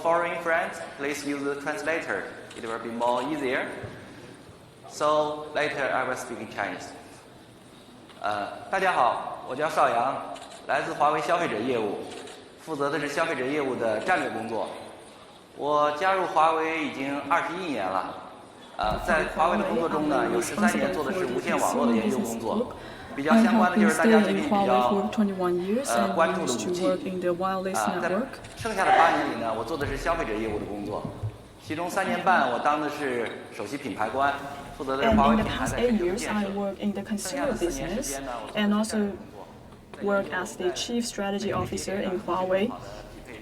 foreign friends, please use the translator. It will be more easier. So later I will speak in Chinese. 大家好，我叫邵阳，来自华为消费者业务，负责的是消费者业务的战略工作。我加入华为已经21年了。在华为的工作中呢，有13年做的是无线网络的研究工作。比较相关的就是大家最近比较关注的5G。在剩下的8年里呢，我做的是消费者业务的工作。其中3年半我当的是首席品牌官，负责的是华为品牌的全球建设。剩下的4年时间呢，我做的是 work as the Chief Strategy Officer in Huawei.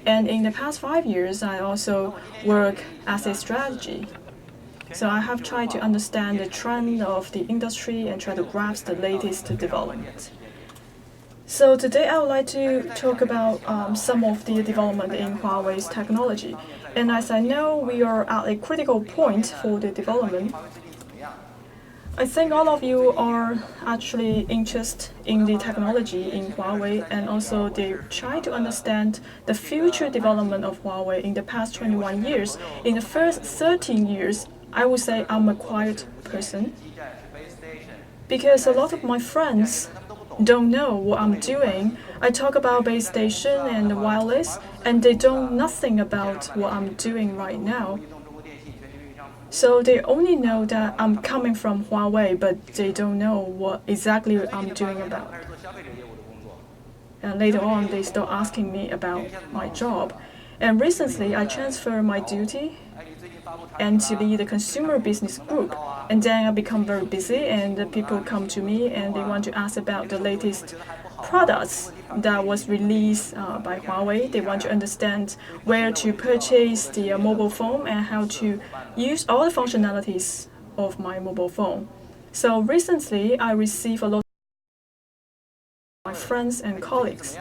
And in the past 5 years, I also work as a strategy. So I have tried to understand the trend of the industry and try to grasp the latest development. So today I would like to talk about some of the development in Huawei's technology. And as I know, we are at a critical point for the development. I think all of you are actually interested in the technology in Huawei, and also they try to understand the future development of Huawei in the past 21 years. In the first 13 years, I would say I'm a quiet person, because a lot of my friends don't know what I'm doing. I talk about base station and the wireless, and they don't nothing about what I'm doing right now. So they only know that I'm coming from Huawei, but they don't know what exactly I'm doing about. And later on, they start asking me about my job. And recently, I transferred my duty and to lead the consumer business group. And then I become very busy, and the people come to me and they want to ask about the latest products that was released by Huawei. They want to understand where to purchase the mobile phone and how to use all the functionalities of my mobile phone. So recently, I received a lot of my friends and colleagues.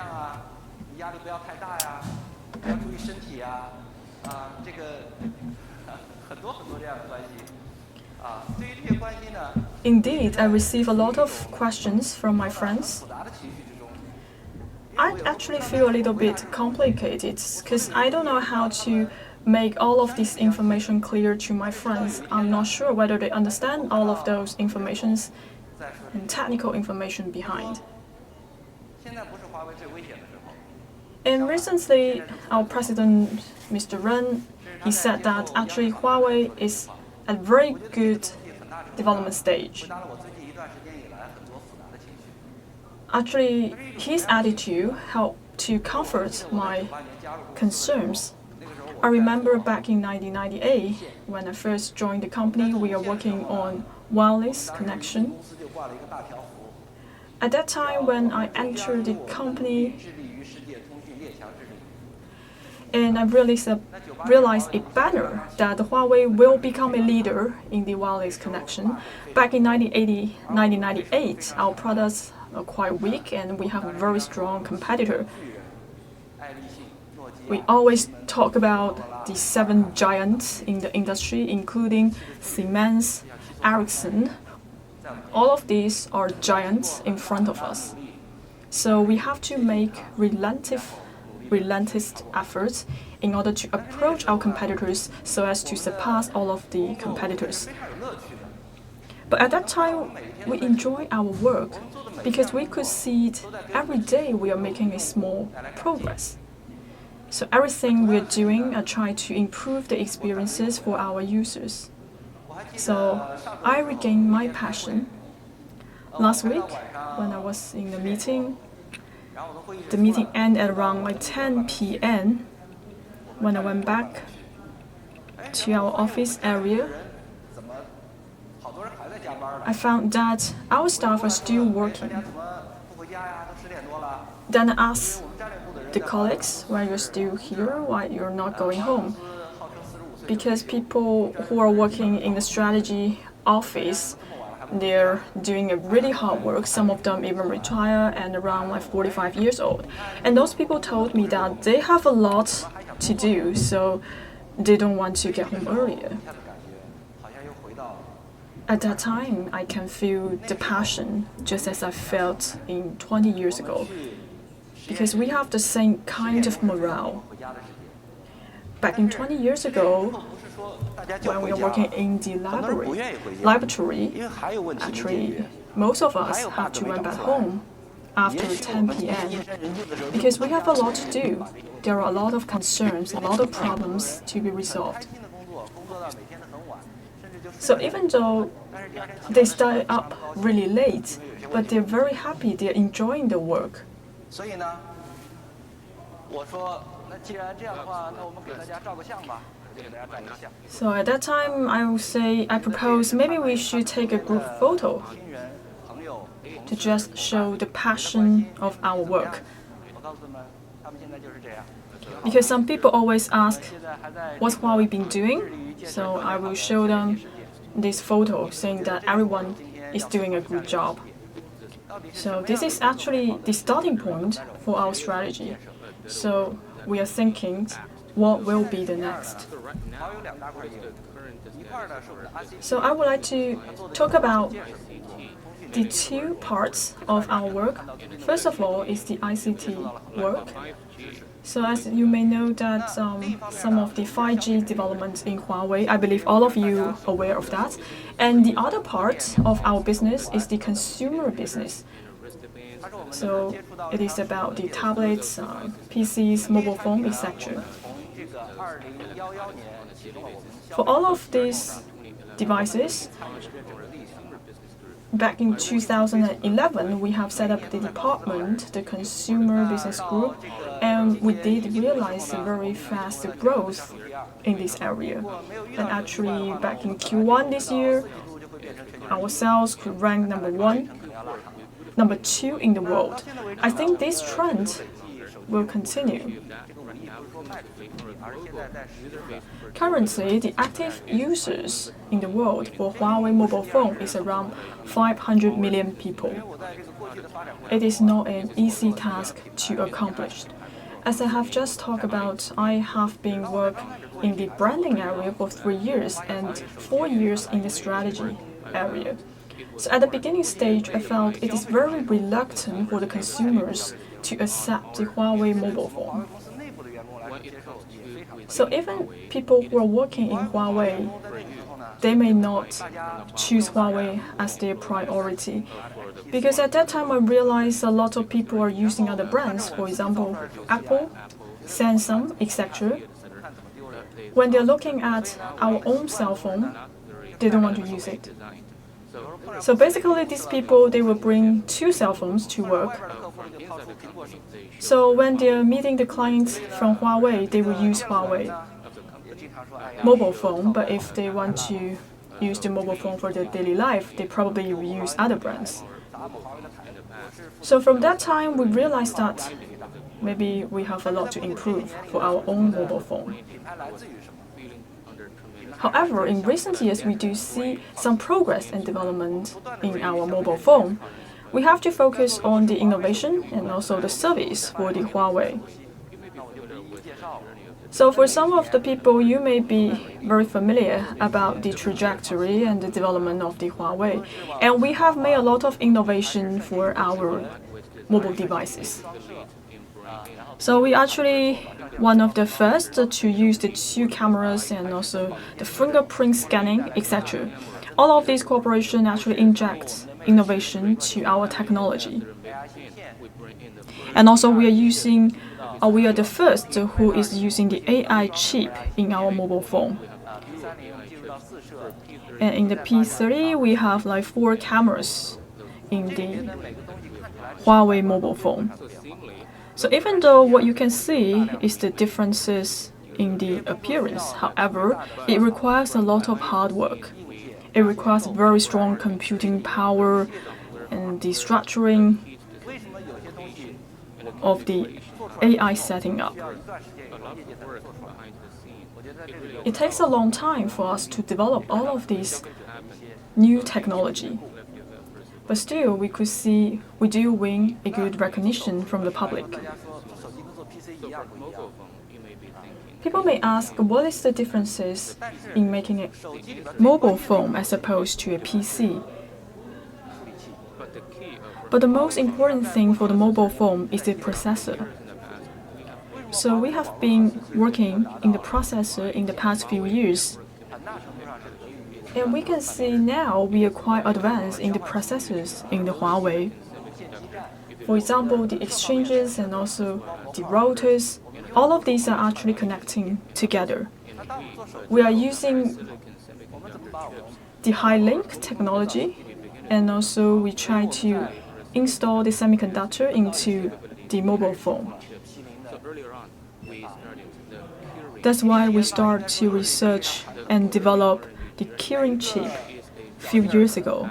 Indeed, I receive a lot of questions from my friends. I actually feel a little bit complicated because I don't know how to make all of this information clear to my friends. I'm not sure whether they understand all of those informations and technical information behind. And recently, our president, Mr. Ren, he said that actually Huawei is at a very good development stage. Actually, his attitude helped to comfort my concerns. I remember back in 1998, when I first joined the company, we were working on wireless connection. At that time, when I entered the company, and I realized a banner that Huawei will become a leader in the wireless connection. Back in 1998, our products are quite weak and we have a very strong competitor. We always talk about the 7 giants in the industry, including Siemens, Ericsson. All of these are giants in front of us. So we have to make relentless efforts in order to approach our competitors so as to surpass all of the competitors. But at that time, we enjoy our work because we could see it every day we are making a small progress. So everything we are doing, I try to improve the experiences for our users. So I regained my passion. Last week, when I was in the meeting ended at around 10 p.m. When I went back to our office area, I found that our staff are still working. Then I asked the colleagues, why you're still here, why you're not going home? Because people who are working in the strategy office, they're doing a really hard work. Some of them even retire and around 45 years old. And those people told me that they have a lot to do, so they don't want to get home earlier. At that time, I can feel the passion just as I felt in 20 years ago, because we have the same kind of morale. back in 20 years ago, when we were working in the laboratory, actually, most of us have to went back home after 10 p.m. because we have a lot to do. There are a lot of concerns, a lot of problems to be resolved. So even though they start up really late, but they're very happy, they're enjoying the work. So at that time, I propose maybe we should take a group photo to just show the passion of our work. Because some people always ask, what's Huawei been doing? So I will show them this photo saying that everyone is doing a good job. So this is actually the starting point for our strategy. So we are thinking, what will be the next? So I would like to talk about the two parts of our work. First of all is the ICT work. So as you may know that some of the 5G developments in Huawei, I believe all of you are aware of that. And the other part of our business is the consumer business. So it is about the tablets, PCs, mobile phone, etc. For all of these devices, back in 2011, we have set up the department, the Consumer Business Group, and we did realize a very fast growth in this area. And actually, back in Q1 this year, our sales could rank number 2 in the world. I think this trend will continue. Currently, the active users in the world for Huawei mobile phone is around 500 million people. It is not an easy task to accomplish. As I have just talked about, I have been working in the branding area for 3 years and 4 years in the strategy area. So at the beginning stage, I felt it is very reluctant for the consumers to accept the Huawei mobile phone. So even people who are working in Huawei, they may not choose Huawei as their priority. Because at that time I realized a lot of people are using other brands, for example, Apple, Samsung, etc. When they're looking at our own cell phone, they don't want to use it. So basically these people, they will bring 2 cell phones to work. So when they're meeting the clients from Huawei, they will use Huawei mobile phone, but if they want to use the mobile phone for their daily life, they probably will use other brands. So from that time, we realized that maybe we have a lot to improve for our own mobile phone. However, in recent years, we do see some progress and development in our mobile phone. We have to focus on the innovation and also the service for the Huawei. So for some of the people, you may be very familiar about the trajectory and the development of the Huawei. And we have made a lot of innovation for our mobile devices. So we actually one of the first to use the 2 cameras and also the fingerprint scanning, etc. All of these corporations actually inject innovation to our technology. And also we are the first who is using the AI chip in our mobile phone. And in the P30, we have like 4 cameras in the Huawei mobile phone. So even though what you can see is the differences in the appearance, however, it requires a lot of hard work. It requires very strong computing power and the structuring of the AI setting up. It takes a long time for us to develop all of these new technology. But still, we could see we do win a good recognition from the public. People may ask, what is the differences in making a mobile phone as opposed to a PC? But the most important thing for the mobile phone is the processor. So we have been working in the processor in the past few years. And we can see now we are quite advanced in the processors in the Huawei. For example, the exchanges and also the routers, all of these are actually connecting together. We are using the high-link technology, and also we try to install the semiconductor into the mobile phone. That's why we start to research and develop the keyring chip a few years ago.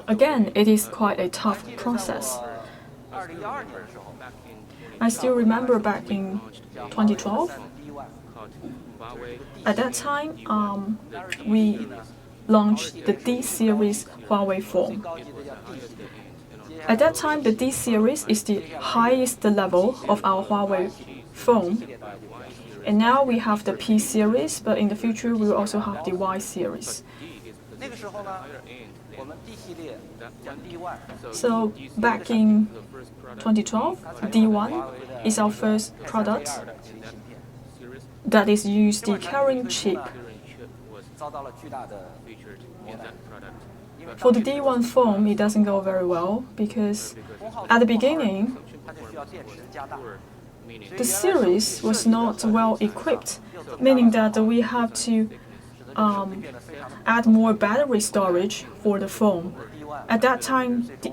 Again, it is quite a tough process. I still remember back in 2012, at that time, we launched the D series Huawei phone. At that time, the D series is the highest level of our Huawei phone. And now we have the P series, but in the future we will also have the Y series. So back in 2012, D1 is our first product that is used the keyring chip. For the D1 phone, it doesn't go very well because at the beginning, the series was not well equipped, meaning that we have to add more battery storage for the phone. At that time, the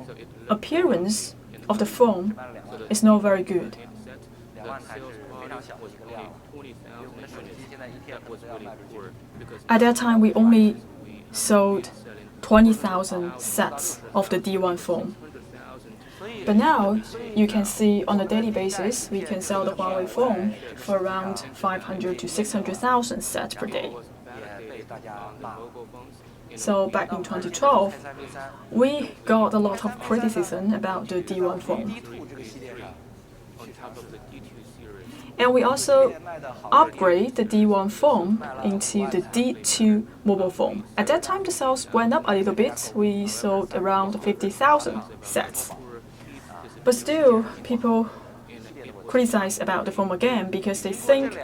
appearance of the phone is not very good. At that time, we only sold 20,000 sets of the D1 phone. But now, you can see on a daily basis, we can sell the Huawei phone for around 500 to 600,000 sets per day. So back in 2012, we got a lot of criticism about the D1 phone. And we also upgrade the D1 phone into the D2 mobile phone. At that time, the sales went up a little bit. We sold around 50,000 sets. But still, people criticize about the phone again because they think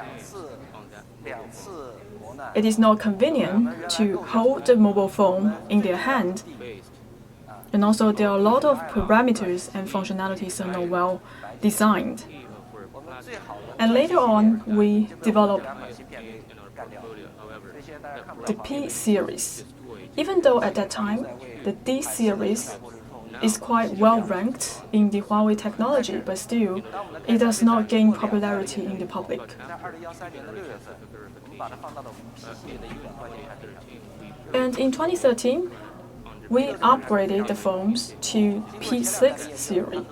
it is not convenient to hold the mobile phone in their hand. And also, there are a lot of parameters and functionalities are not well designed. And later on, we developed the P series. Even though at that time, the D series is quite well ranked in the Huawei technology, but still, it does not gain popularity in the public. And in 2013, we upgraded the phones to P6 series.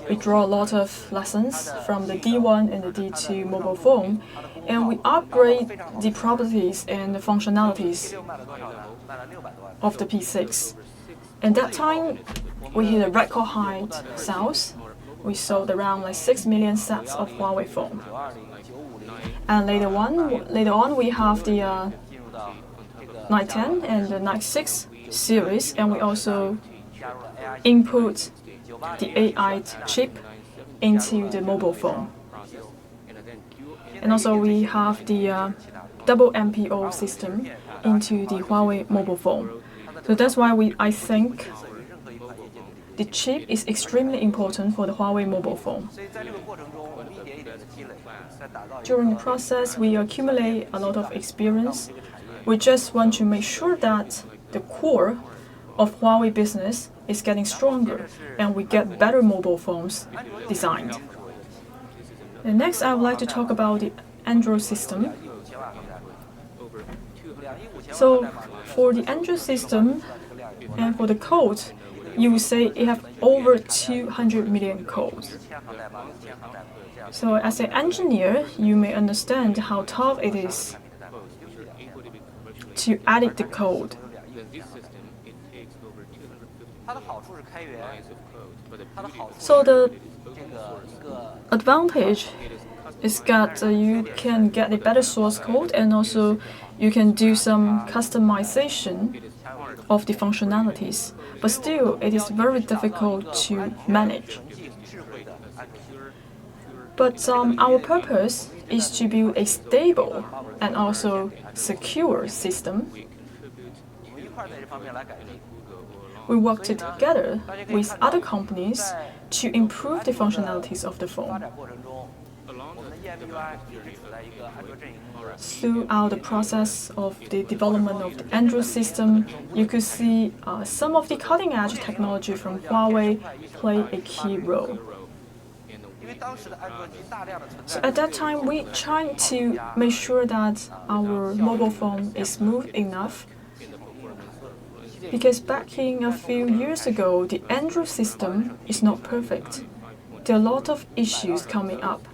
We draw a lot of lessons from the D1 and the D2 mobile phone, and we upgrade the properties and the functionalities of the P6. At that time, we hit a record high sales. We sold around 6 million sets of Huawei phone. And later on, we have the 910 and the 96 series, and we also input the AI chip into the mobile phone. And also we have the double MPO system into the Huawei mobile phone. So that's why I think the chip is extremely important for the Huawei mobile phone. During the process, we accumulate a lot of experience. We just want to make sure that the core of Huawei business is getting stronger and we get better mobile phones designed. And next, I would like to talk about the Android system. So for the Android system and for the code, you would say it have over 200 million codes. So as an engineer, you may understand how tough it is to edit the code. So the advantage is that you can get a better source code and also you can do some customization of the functionalities. But still, it is very difficult to manage. But our purpose is to build a stable and also secure system. We work together with other companies to improve the functionalities of the phone. Throughout the process of the development of the Android system, you could see some of the cutting-edge technology from Huawei play a key role. So at that time, we tried to make sure that our mobile phone is smooth enough, because back in a few years ago, the Android system is not perfect. There are a lot of issues coming up.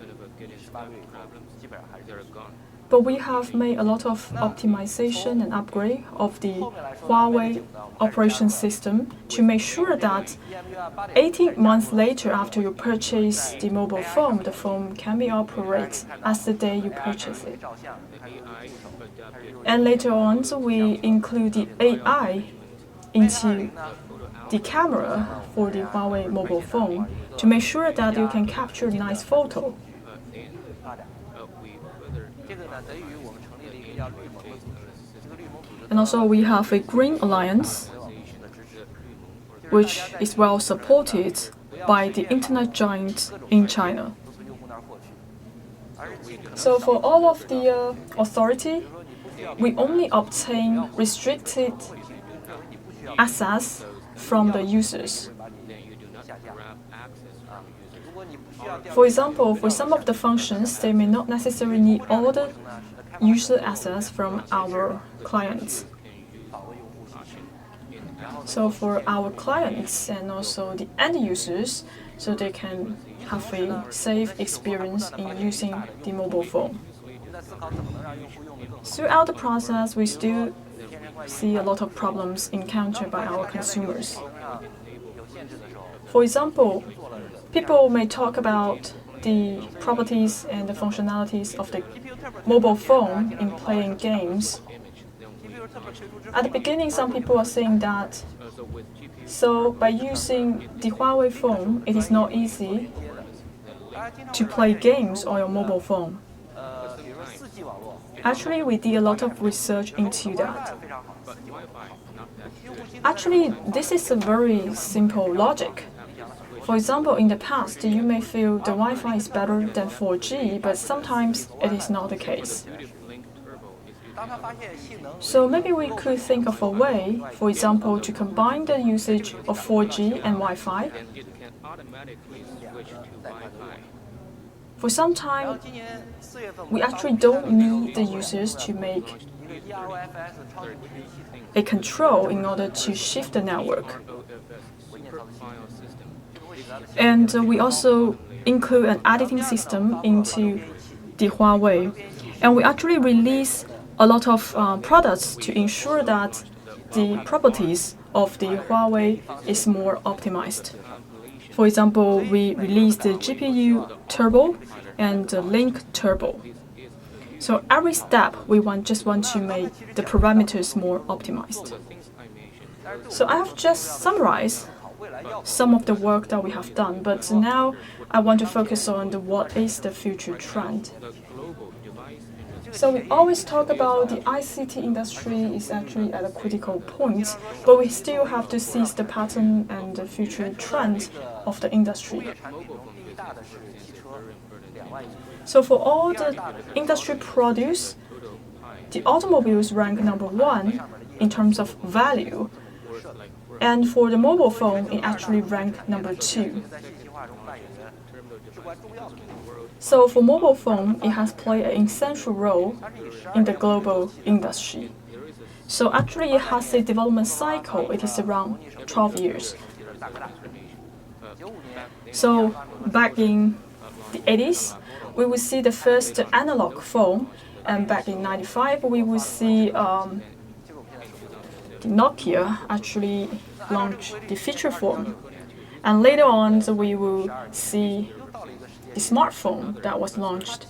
But we have made a lot of optimization and upgrade of the Huawei operation system to make sure that 18 months later after you purchase the mobile phone, the phone can be operated as the day you purchase it. And later on, so we include the AI into the camera for the Huawei mobile phone to make sure that you can capture a nice photo. And also we have a Green Alliance, which is well supported by the internet giants in China. So for all of the authority, we only obtain restricted access from the users. For example, for some of the functions, they may not necessarily need all the user access from our clients. So for our clients and also the end users, so they can have a safe experience in using the mobile phone. Throughout the process, we still see a lot of problems encountered by our consumers. For example, people may talk about the properties and the functionalities of the mobile phone in playing games. At the beginning, some people are saying that, so by using the Huawei phone, it is not easy to play games on your mobile phone. Actually, we did a lot of research into that. Actually, this is a very simple logic. For example, in the past, you may feel the Wi-Fi is better than 4G, but sometimes it is not the case. So maybe we could think of a way, for example, to combine the usage of 4G and Wi-Fi. For some time, we actually don't need the users to make a control in order to shift the network. And we also include an editing system into the Huawei. And we actually release a lot of products to ensure that the properties of the Huawei is more optimized. For example, we released the GPU Turbo and the Link Turbo. So every step, we just want to make the parameters more optimized. So I have just summarized some of the work that we have done, but now I want to focus on what is the future trend. So we always talk about the ICT industry is actually at a critical point, but we still have to seize the pattern and the future trend of the industry. So for all the industry produce, the automobiles rank #1 in terms of value, and for the mobile phone, it actually ranked #2. So for mobile phone, it has played an essential role in the global industry. So actually, it has a development cycle. It is around 12 years. So back in the 80s, we would see the first analog phone, and back in 95, we would see the Nokia actually launch the feature phone. And later on, so we will see the smartphone that was launched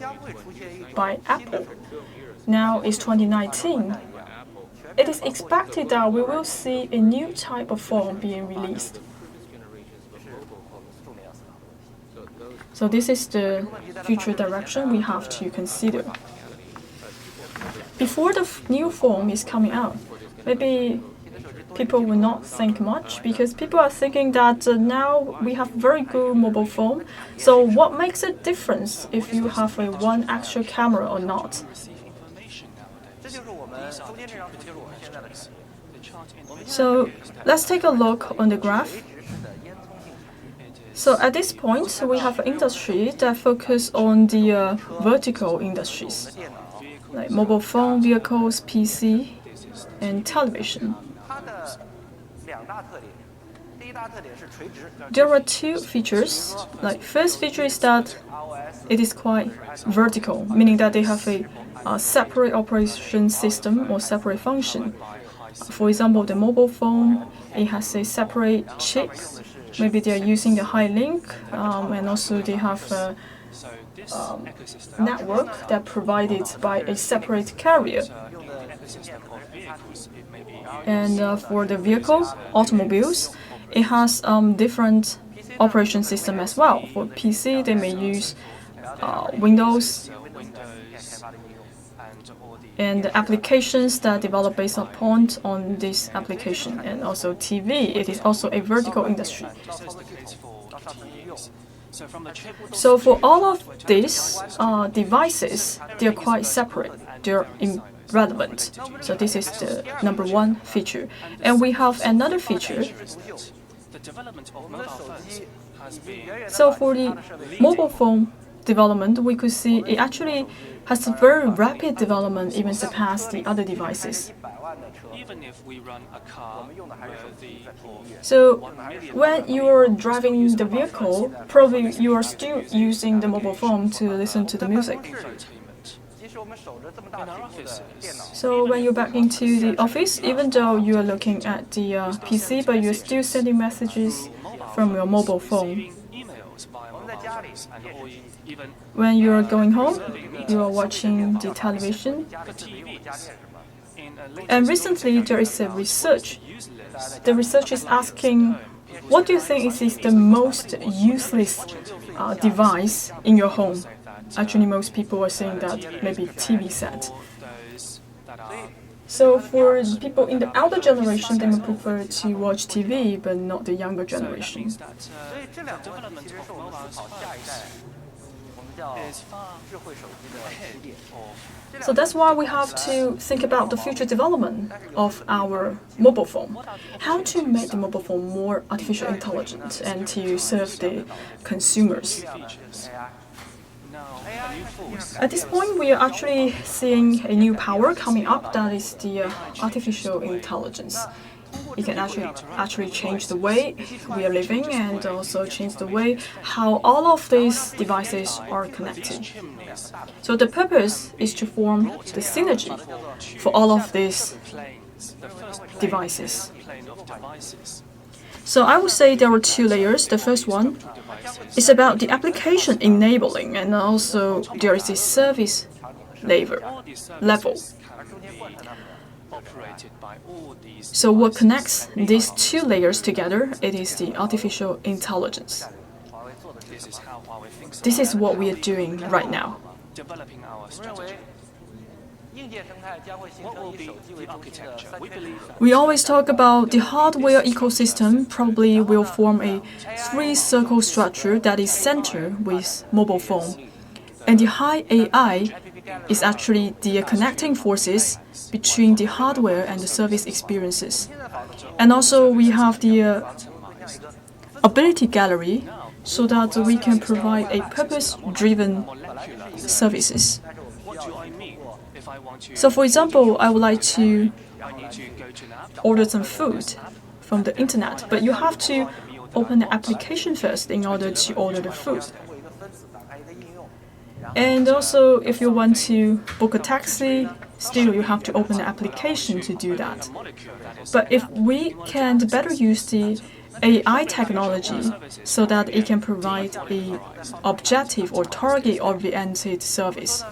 by Apple. Now it's 2019. It is expected that we will see a new type of phone being released. So this is the future direction we have to consider. Before the new phone is coming out, maybe people will not think much because people are thinking that now we have very good mobile phone. So what makes a difference if you have a one extra camera or not? So let's take a look on the graph. So at this point, we have an industry that focus on the vertical industries, like mobile phone, vehicles, PC, and television. There are two features. Like first feature is that it is quite vertical, meaning that they have a separate operation system or separate function. For example, the mobile phone, it has a separate chip. Maybe they are using the high link, and also they have a network that provided by a separate carrier. And for the vehicle, automobiles, it has different operation system as well. For PC, they may use Windows, and the applications that develop based upon on this application. And also TV, it is also a vertical industry. So for all of these devices, they are quite separate. They're irrelevant. So this is the number one feature. And we have another feature. So for the mobile phone development, we could see it actually has a very rapid development, even surpass the other devices. So when you are driving the vehicle, probably you are still using the mobile phone to listen to the music. So when you're back into the office, even though you are looking at the PC, but you're still sending messages from your mobile phone. When you are going home, you are watching the television. And recently there is a research. The research is asking, what do you think is the most useless device in your home? Actually, most people are saying that maybe TV set. So for people in the elder generation, they may prefer to watch TV, but not the younger generation. So that's why we have to think about the future development of our mobile phone. How to make the mobile phone more artificial intelligent and to serve the consumers. At this point, we are actually seeing a new power coming up, that is the artificial intelligence. It can actually change the way we are living and also change the way how all of these devices are connected. So the purpose is to form the synergy for all of these devices. So I would say there are two layers. The first one is about the application enabling, and also there is a service level. So what connects these two layers together, it is the artificial intelligence. This is what we are doing right now. We always talk about the hardware ecosystem probably will form a three-circle structure that is centered with mobile phone. And the high AI is actually the connecting forces between the hardware and the service experiences. And also we have the ability gallery so that we can provide a purpose-driven services. So for example, I would like to order some food from the internet, but you have to open the application first in order to order the food. And also, if you want to book a taxi, still you have to open the application to do that. But if we can better use the AI technology so that it can provide an objective or target-oriented service.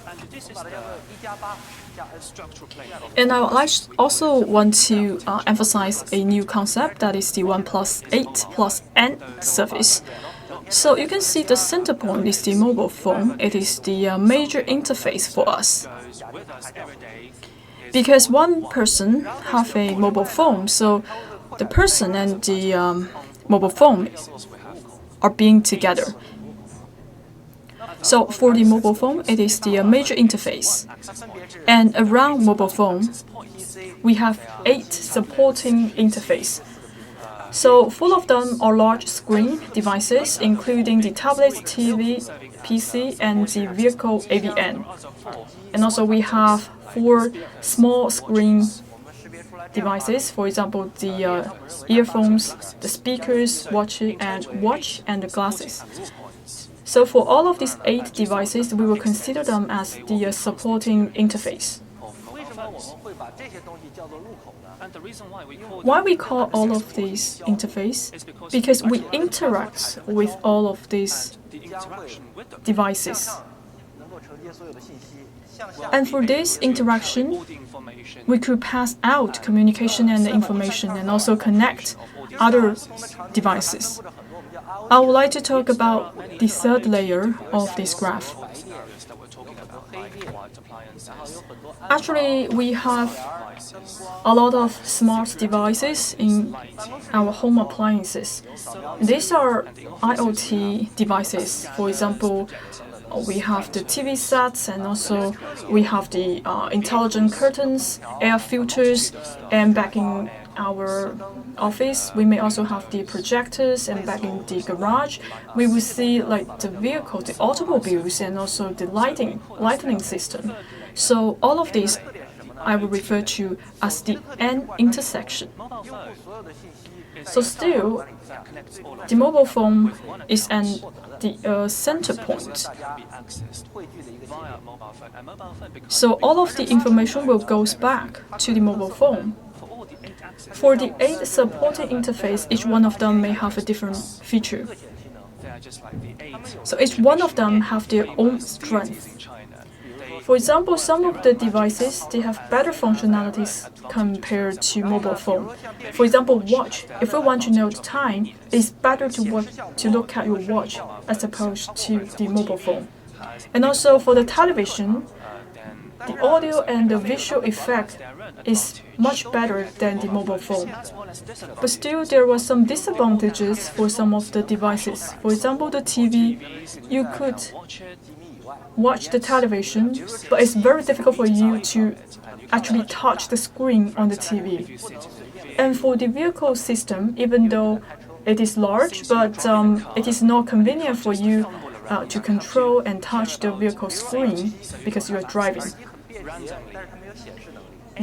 And I also want to emphasize a new concept, that is the 1+8+N service. So you can see the center point is the mobile phone. It is the major interface for us. Because one person have a mobile phone, so the person and the mobile phone are being together. So for the mobile phone, it is the major interface. And around mobile phone, we have 8 supporting interfaces. So 4 of them are large screen devices, including the tablet, TV, PC, and the vehicle AVN. And also we have 4 small screen devices, for example, the earphones, the speakers, watch, and the glasses. So for all of these 8 devices, we will consider them as the supporting interface. Why we call all of these interface? Because we interact with all of these devices. And for this interaction, we could pass out communication and information and also connect other devices. I would like to talk about the third layer of this graph. Actually, we have a lot of smart devices in our home appliances. These are IoT devices. For example, we have the TV sets, and also we have the intelligent curtains, air filters, and back in our office, we may also have the projectors, and back in the garage, we will see like the vehicle, the automobiles, and also the lighting system. So all of these I will refer to as the N intersection. So still, the mobile phone is the center point. So all of the information will go back to the mobile phone. For the 8 supporting interface, each one of them may have a different feature. So each one of them have their own strength. For example, some of the devices, they have better functionalities compared to mobile phone. For example, watch. If we want to know the time, it's better to look at your watch as opposed to the mobile phone. And also for the television, the audio and the visual effect is much better than the mobile phone. But still, there were some disadvantages for some of the devices. For example, the TV, you could watch the television, but it's very difficult for you to actually touch the screen on the TV. And for the vehicle system, even though it is large, but it is not convenient for you to control and touch the vehicle screen because you are driving.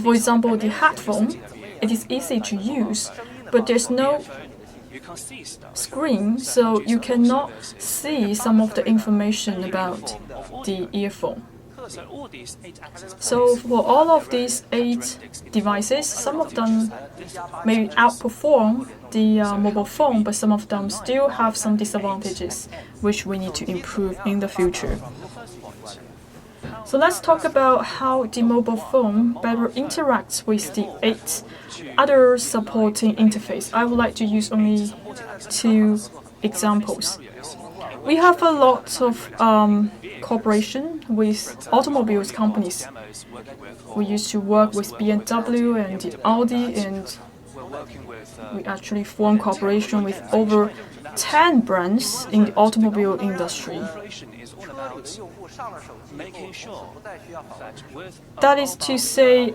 For example, the headphone, it is easy to use, but there's no screen, so you cannot see some of the information about the earphone. So for all of these 8 devices, some of them may outperform the mobile phone, but some of them still have some disadvantages, which we need to improve in the future. So let's talk about how the mobile phone better interacts with the 8 other supporting interfaces. I would like to use only 2 examples. We have a lot of cooperation with automobiles companies. We used to work with BMW and the Audi, and we actually formed cooperation with over 10 brands in the automobile industry. That is to say,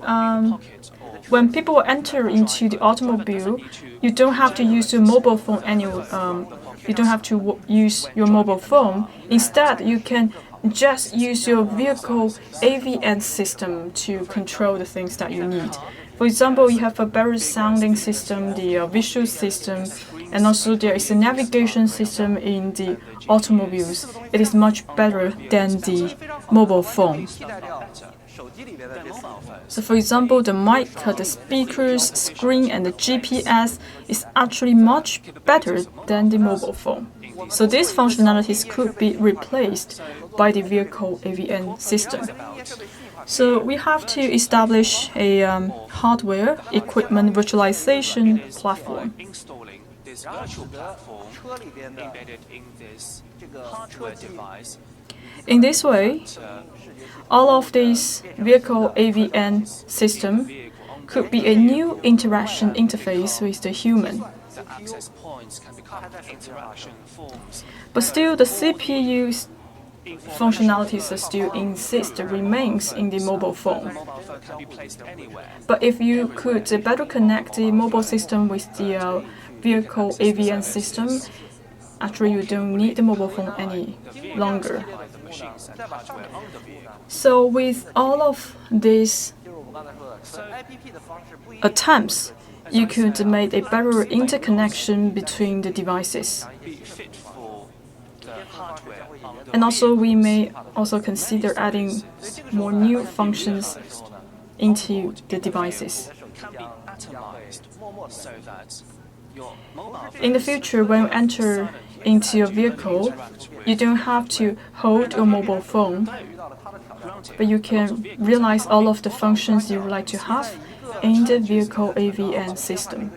when people enter into the automobile, you don't have to use your mobile phone anymore. You don't have to use your mobile phone. Instead, you can just use your vehicle AVN system to control the things that you need. For example, you have a better sounding system, the visual system, and also there is a navigation system in the automobiles. It is much better than the mobile phone. So for example, the mic, the speakers, screen, and the GPS is actually much better than the mobile phone. So these functionalities could be replaced by the vehicle AVN system. So we have to establish a hardware equipment virtualization platform. this virtual platform embedded in this hardware device. In this way, all of these vehicle AVN system could be a new interaction interface with the human. The access points can become interaction forms. But still, the CPU's functionalities still remains in the mobile phone. Mobile phone can be placed anywhere. But if you could better connect the mobile system with the vehicle AVN system, actually you don't need the mobile phone any longer. The machines and hardware on the vehicle. So with all of these attempts, you could make a better interconnection between the devices. Be fit for the hardware on the And also we may also consider adding more new functions into the devices. can be atomized so that your mobile In the future, when you enter into a vehicle, you don't have to hold your mobile phone, but you can realize all of the functions you would like to have in the vehicle AVN system.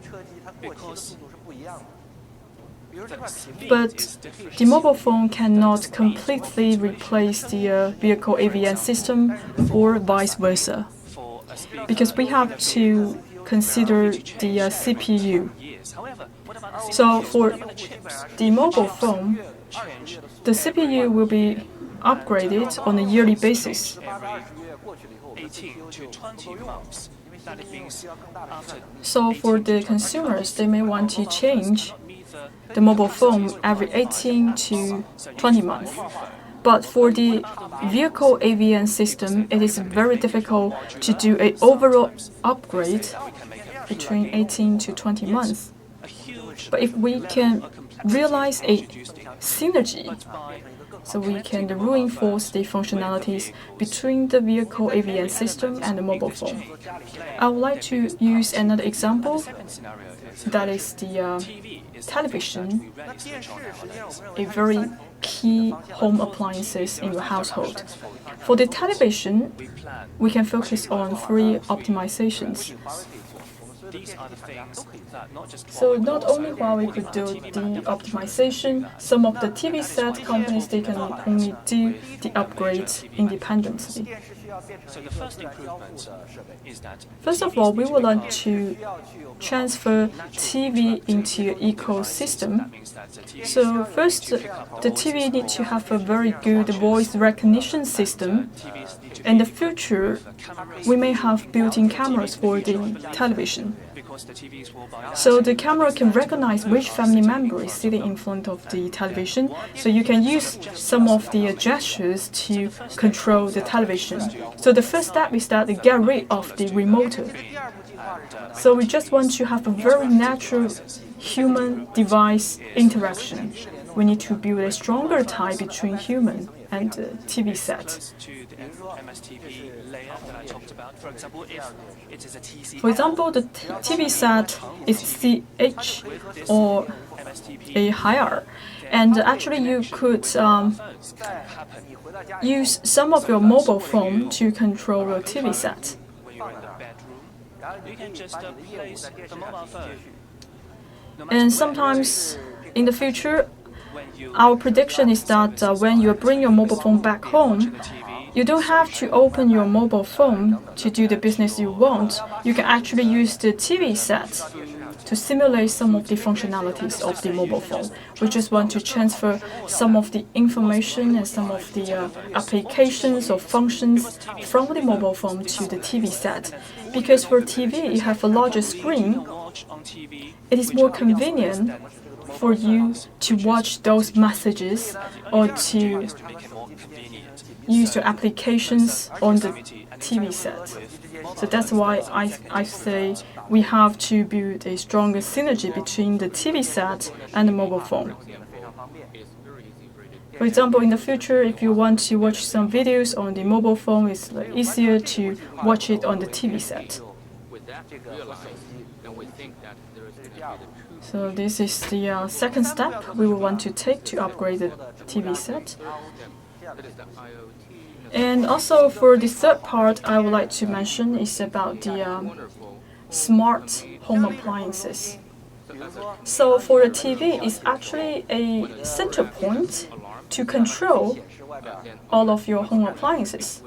But the mobile phone cannot completely replace the vehicle AVN system or vice versa, because we have to consider the CPU. So for the mobile phone, the CPU will be upgraded on a yearly basis. 18 to 20 months. That means after So for the consumers, they may want to change the mobile phone every 18 to 20 months. But for the vehicle AVN system, it is very difficult to do an overall upgrade between 18 to 20 months. But if we can realize a synergy, so we can reinforce the functionalities between the vehicle AVN system and the mobile phone. I would like to use another example, that is the television, a very key home appliances in your household. For the television, we can focus on 3 optimizations. these are the things that not just So not only Huawei could do the optimization, some of the TV set companies, they can only do the upgrades independently. So the first improvement is that First of all, we would like to transfer TV into an ecosystem. means that the TV So first, the TV needs to have a very good voice recognition system. In the future, we may have built-in cameras for the television. because the TVs will buy So the camera can recognize which family member is sitting in front of the television. So you can use some of the gestures to control the television. So the first step is that they get rid of the remote. So we just want to have a very natural human-device interaction. We need to build a stronger tie between human and the TV set. to the MSTV layer that I talked about. For example, if it is a TC For example, the TV set is CH or a higher, and actually you could use some of your mobile phone to control your TV set. when you're in the bedroom, you can just place the mobile phone. And sometimes in the future, When you our prediction is that when you bring your mobile phone back home, you don't have to open your mobile phone to do the business you want. You can actually use the TV set to simulate some of the functionalities of the mobile phone. We just want to transfer some of the information and some of the applications or functions from the mobile phone to the TV set. Because for TV, you have a larger screen, watch on TV, it is more convenient for you to watch those messages or to make it more convenient. use your applications on the TV set. So that's why I say we have to build a stronger synergy between the TV set and the mobile phone. For example, in the future, if you want to watch some videos on the mobile phone, it's easier to watch it on the TV set. So this is the second step we will want to take to upgrade the TV set. And also for the third part I would like to mention is about the smart home appliances. So for the TV, it's actually a center point to control all of your home appliances.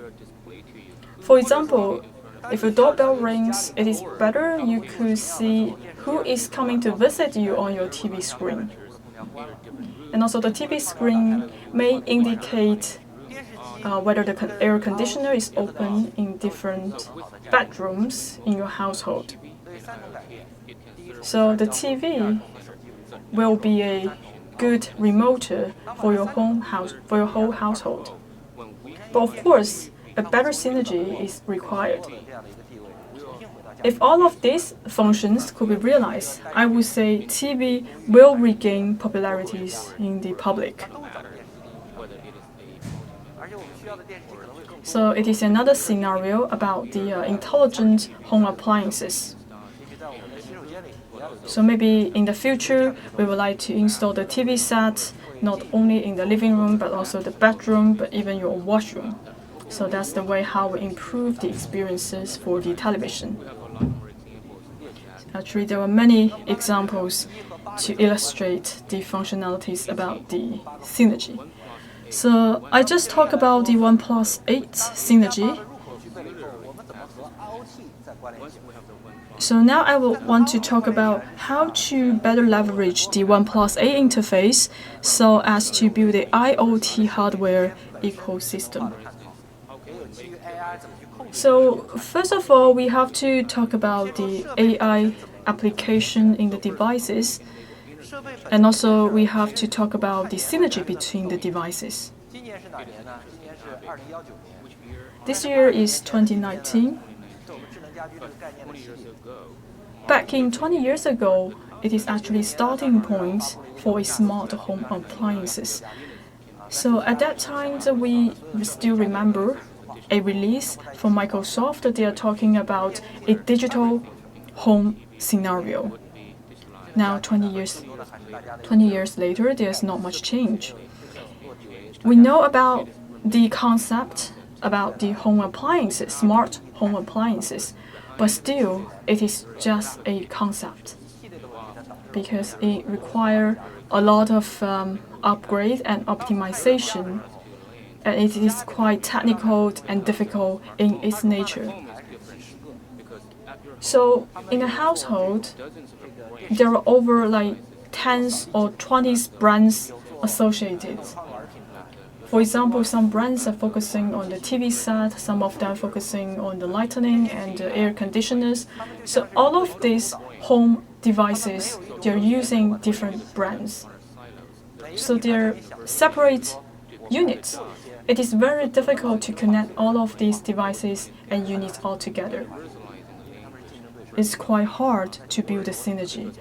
For example, if a doorbell rings, it is better you could see who is coming to visit you on your TV screen. And also the TV screen may indicate whether the air conditioner is open in different bedrooms in your household. So the TV will be a good remote for your whole household. But of course, a better synergy is required. If all of these functions could be realized, I would say TV will regain popularity in the public. So it is another scenario about the intelligent home appliances. So maybe in the future, we would like to install the TV set not only in the living room, but also the bedroom, but even your washroom. So that's the way how we improve the experiences for the television. Actually, there are many examples to illustrate the functionalities about the synergy. So I just talked about the 1+8 synergy. So now I will want to talk about how to better leverage the 1+8 interface so as to build the IoT hardware ecosystem. So first of all, we have to talk about the AI application in the devices, and also we have to talk about the synergy between the devices. This year is 2019. Back in 20 years ago, it is actually starting point for a smart home appliances. So at that time, we still remember a release from Microsoft. They are talking about a digital home scenario. Now, 20 years later, there's not much change. We know about the concept about the home appliances, smart home appliances, but still, it is just a concept because it requires a lot of upgrade and optimization. And it is quite technical and difficult in its nature. So in a household, there are over like 10 or 20 brands associated. For example, some brands are focusing on the TV set, some of them focusing on the lighting and the air conditioners. So all of these home devices, they're using different brands. So they're separate units. It is very difficult to connect all of these devices and units all together. It's quite hard to build a synergy.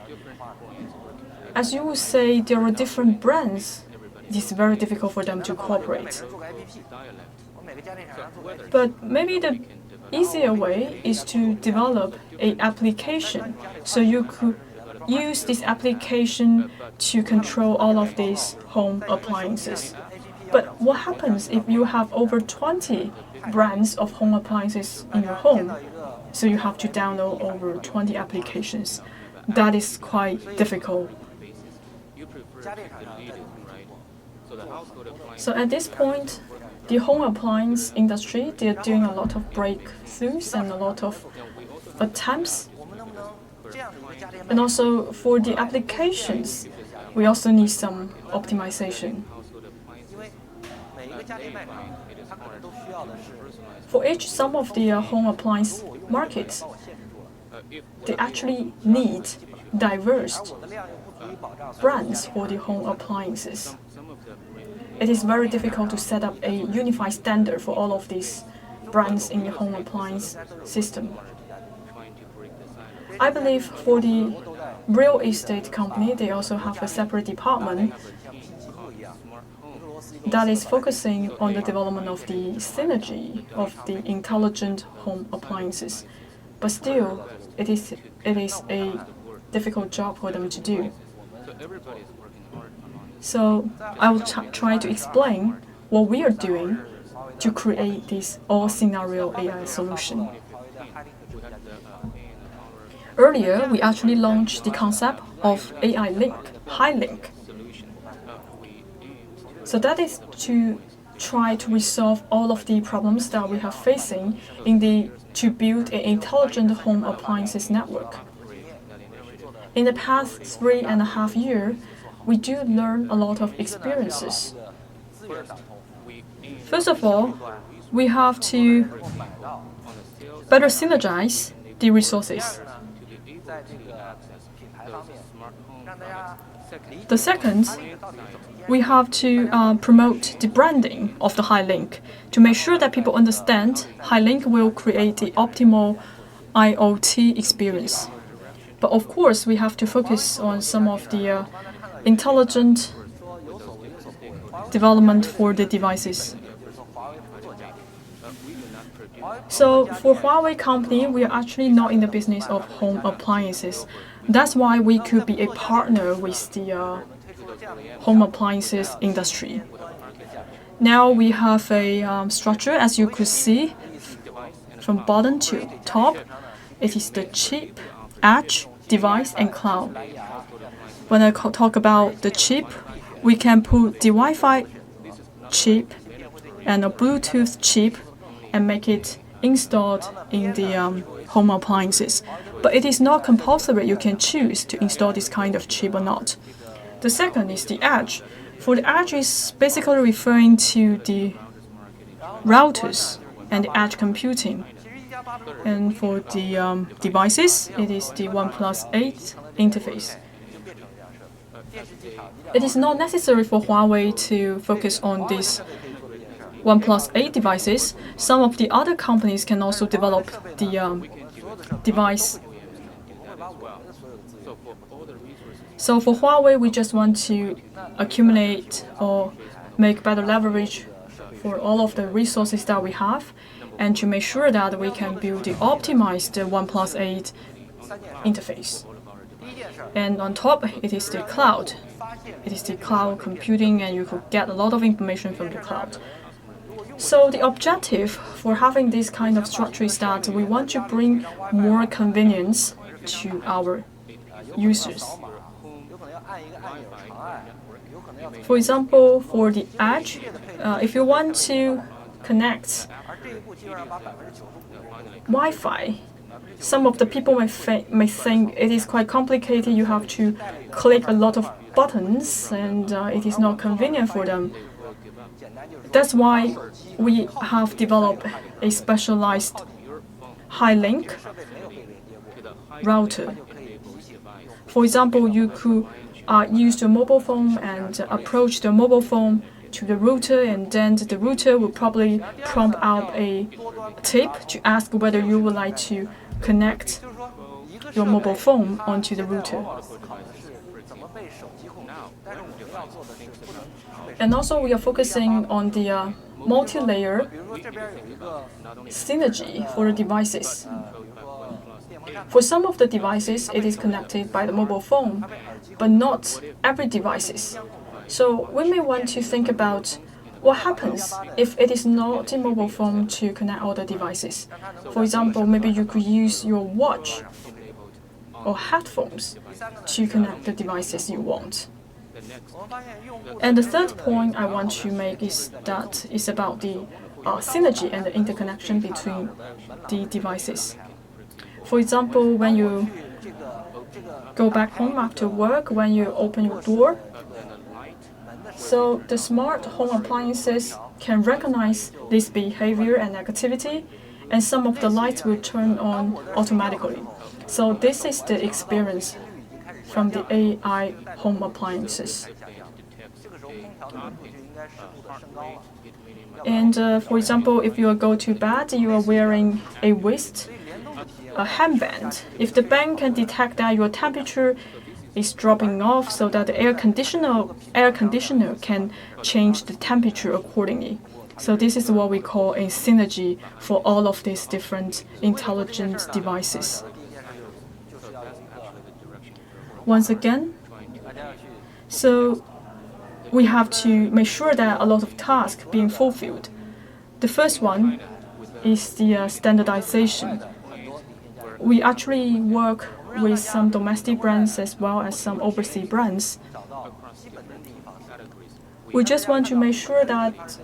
As you would say, there are different brands. It is very difficult for them to cooperate. But maybe the easier way is to develop an application. So you could use this application to control all of these home appliances. But what happens if you have over 20 brands of home appliances in your home? So you have to download over 20 applications. That is quite difficult. So at this point, the home appliance industry, they're doing a lot of breakthroughs and a lot of attempts. And also for the applications, we also need some optimization. For some of the home appliance markets, they actually need diverse brands for the home appliances. It is very difficult to set up a unified standard for all of these brands in the home appliance system. I believe for the real estate company, they also have a separate department that is focusing on the development of the synergy of the intelligent home appliances. But still, it is a difficult job for them to do. So I will try to explain what we are doing to create this all-scenario AI solution. Earlier, we actually launched the concept of AI link, high link. So that is to try to resolve all of the problems that we are facing to build an intelligent home appliances network. In the past 3.5 years, we do learn a lot of experiences. First of all, we have to better synergize the resources. The second, we have to promote the branding of the high link to make sure that people understand high link will create the optimal IoT experience. But of course, we have to focus on some of the intelligent development for the devices. So for Huawei company, we are actually not in the business of home appliances. That's why we could be a partner with the home appliances industry. Now we have a structure, as you could see, from bottom to top. It is the chip, edge, device, and cloud. When I talk about the chip, we can put the Wi-Fi chip and a Bluetooth chip and make it installed in the home appliances. But it is not compulsory. You can choose to install this kind of chip or not. The second is the edge. For the edge is basically referring to the routers and the edge computing. And for the devices, it is the 1+8 interface. It is not necessary for Huawei to focus on these 1+8 devices. Some of the other companies can also develop the device. So for Huawei, we just want to accumulate or make better leverage for all of the resources that we have, and to make sure that we can build the optimized 1+8 interface. And on top, it is the cloud. It is the cloud computing, and you could get a lot of information from the cloud. So the objective for having this kind of structure is that we want to bring more convenience to our users. For example, for the edge, if you want to connect Wi-Fi, some of the people may think it is quite complicated. You have to click a lot of buttons, and it is not convenient for them. That's why we have developed a specialized high link router. For example, you could use the mobile phone and approach the mobile phone to the router, and then the router will probably prompt out a tip to ask whether you would like to connect your mobile phone onto the router. And also, we are focusing on the multi-layer synergy for the devices. For some of the devices, it is connected by the mobile phone, but not every device. So we may want to think about what happens if it is not a mobile phone to connect all the devices. For example, maybe you could use your watch or headphones to connect the devices you want. And the third point I want to make is that it's about the synergy and the interconnection between the devices. For example, when you go back home after work, when you open your door, so the smart home appliances can recognize this behavior and activity, and some of the lights will turn on automatically. So this is the experience from the AI home appliances. And for example, if you go to bed, you are wearing a wrist, a handband. If the band can detect that your temperature is dropping off, so that the air conditioner can change the temperature accordingly. So this is what we call a synergy for all of these different intelligent devices. Once again, so we have to make sure that a lot of tasks being fulfilled. The first one is the standardization. We actually work with some domestic brands as well as some overseas brands. We just want to make sure that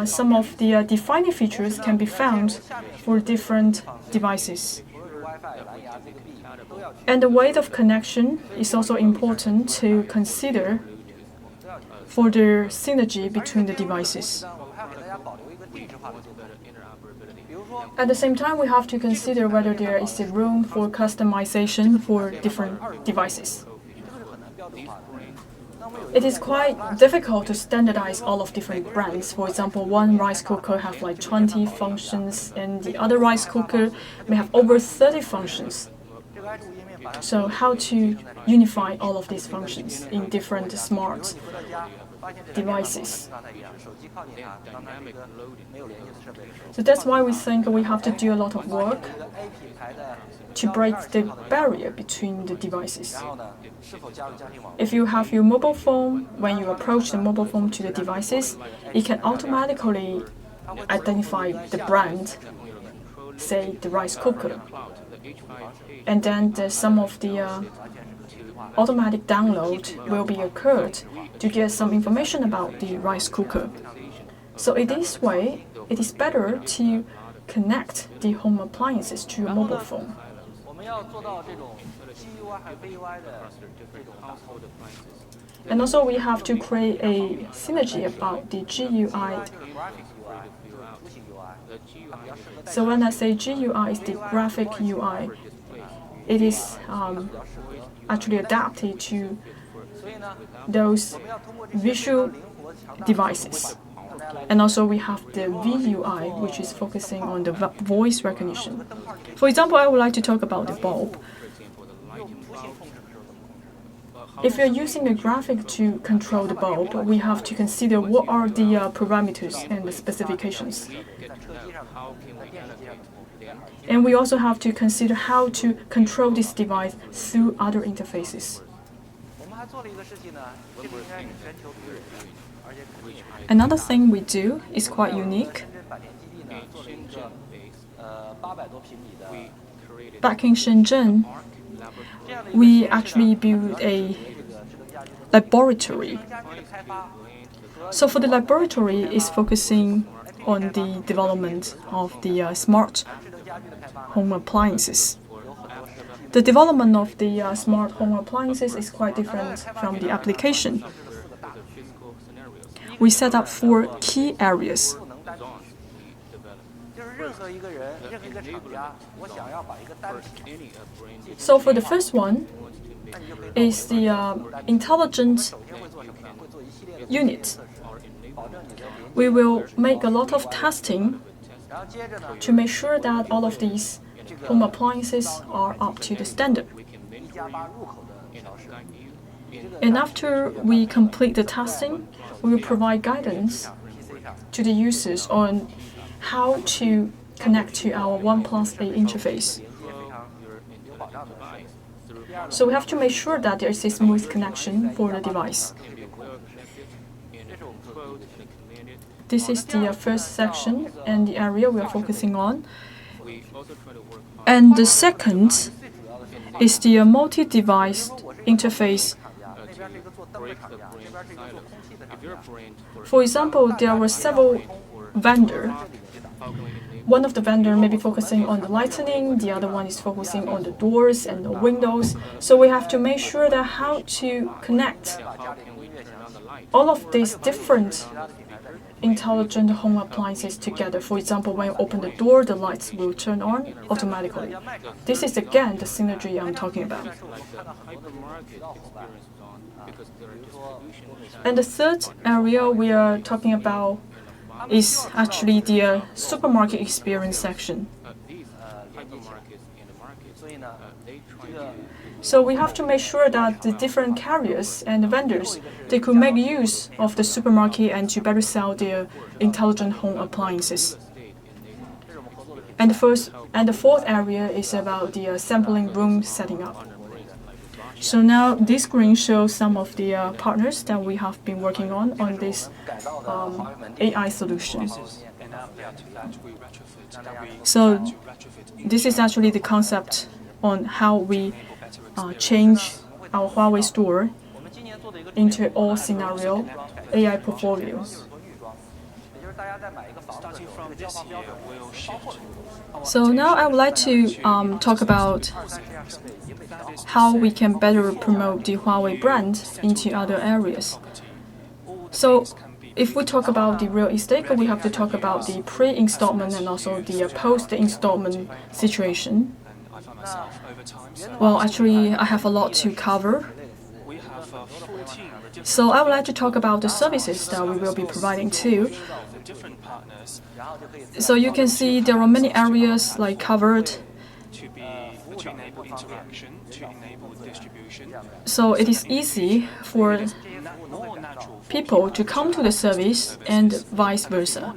some of the defining features can be found for different devices. And the weight of connection is also important to consider for the synergy between the devices. At the same time, we have to consider whether there is a room for customization for different devices. It is quite difficult to standardize all of different brands. For example, one rice cooker have like 20 functions, and the other rice cooker may have over 30 functions. So how to unify all of these functions in different smart devices? So that's why we think we have to do a lot of work to break the barrier between the devices. If you have your mobile phone, when you approach the mobile phone to the devices, it can automatically identify the brand, say the rice cooker. And then some of the automatic download will be occurred to get some information about the rice cooker. So in this way, it is better to connect the home appliances to your mobile phone. And also we have to create a synergy about the GUI. So when I say GUI is the graphic UI, it is actually adapted to those visual devices. And also we have the VUI, which is focusing on the voice recognition. For example, I would like to talk about the bulb. If you're using a graphic to control the bulb, we have to consider what are the parameters and the specifications. And we also have to consider how to control this device through other interfaces. Another thing we do is quite unique. Back in Shenzhen, we actually built a laboratory. So for the laboratory, it's focusing on the development of the smart home appliances. The development of the smart home appliances is quite different from the application. We set up 4 key areas. So for the first one is the intelligent unit. We will make a lot of testing to make sure that all of these home appliances are up to the standard. And after we complete the testing, we will provide guidance to the users on how to connect to our 1+A interface. So we have to make sure that there is a smooth connection for the device. This is the first section and the area we are focusing on. And the second is the multi-device interface. For example, there were several vendors. One of the vendors may be focusing on the lighting, the other one is focusing on the doors and the windows. So we have to make sure that how to connect all of these different intelligent home appliances together. For example, when you open the door, the lights will turn on automatically. This is again the synergy I'm talking about. And the third area we are talking about is actually the supermarket experience section. So we have to make sure that the different carriers and the vendors, they could make use of the supermarket and to better sell their intelligent home appliances. And the fourth area is about the sampling room setting up. So now this screen shows some of the partners that we have been working on this AI solution. So this is actually the concept on how we change our Huawei store into all scenario AI portfolio. Starting from this year, we'll shift our So now I would like to talk about how we can better promote the Huawei brand into other areas. So if we talk about the real estate, we have to talk about the pre-installment and also the post-installment situation. I find myself over time. Well, actually, I have a lot to cover. We have 14 different So I would like to talk about the services that we will be providing too. different partners So you can see there are many areas like covered. to enable interaction, to enable distribution. So it is easy for More natural people to come to the service and vice versa.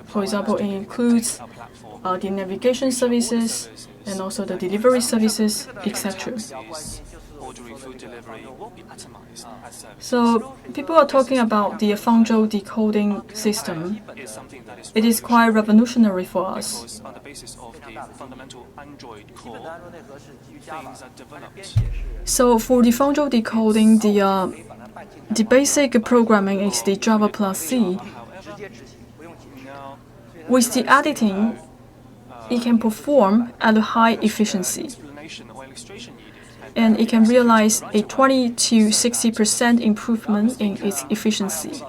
For example, it includes our platform. the navigation services and also the delivery services, etc. Ordering food delivery will be atomized as service. So people are talking about the Fangzhou decoding system. It's something that is It is quite revolutionary for us. because on the basis of the fundamental Android core, things are developed. So for the Fangzhou decoding, the basic programming is the Java plus C. However, now With the editing, it can perform at a high efficiency, explanation or illustration needed, and it can realize a 20 to 60% improvement in its efficiency.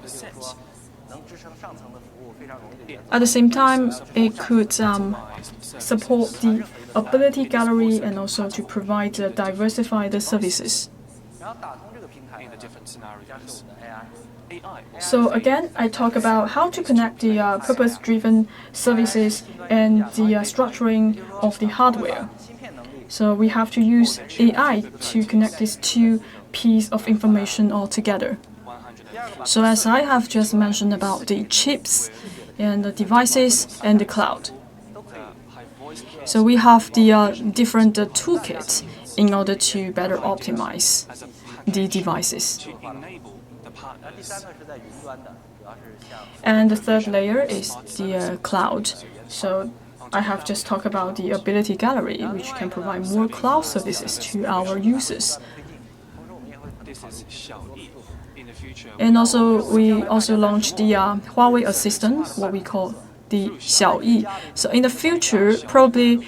At the same time, it could support the ability gallery and also to provide diversified services. in the different scenarios. AI So again, I talk about how to connect the purpose-driven services and the structuring of the hardware. So we have to use AI to connect these two pieces of information all together. 100 So as I have just mentioned about the chips and the devices and the cloud. high voice So we have the different toolkits in order to better optimize the devices. to enable the partners. And the third layer is the cloud. So I have just talked about the ability gallery, which can provide more cloud services to our users. This is Xiaoyi. In the future, And also, we also launched the Huawei Assistant, what we call the Xiaoyi. So in the future, probably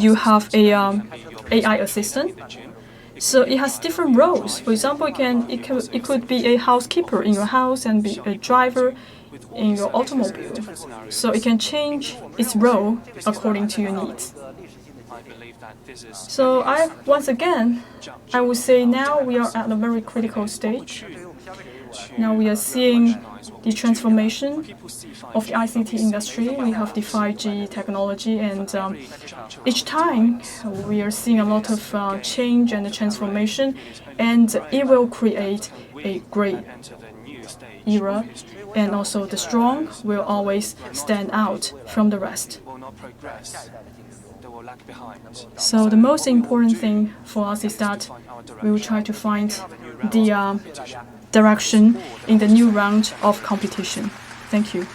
you have a AI assistant. So it has different roles. For example, it could be a housekeeper in your house and be a driver in your automobile. So it can change its role according to your needs. I believe that this is So once again, I would say now we are at a very critical stage. Now we are seeing the transformation of the ICT industry. We have the 5G technology, and each time we are seeing a lot of change and transformation, and it will create a great enter the new stage. era, and also the strong will always stand out from the rest. Will not progress. They will lag behind. So the most important thing for us is that we will try to find the direction in the new round of competition. Thank you.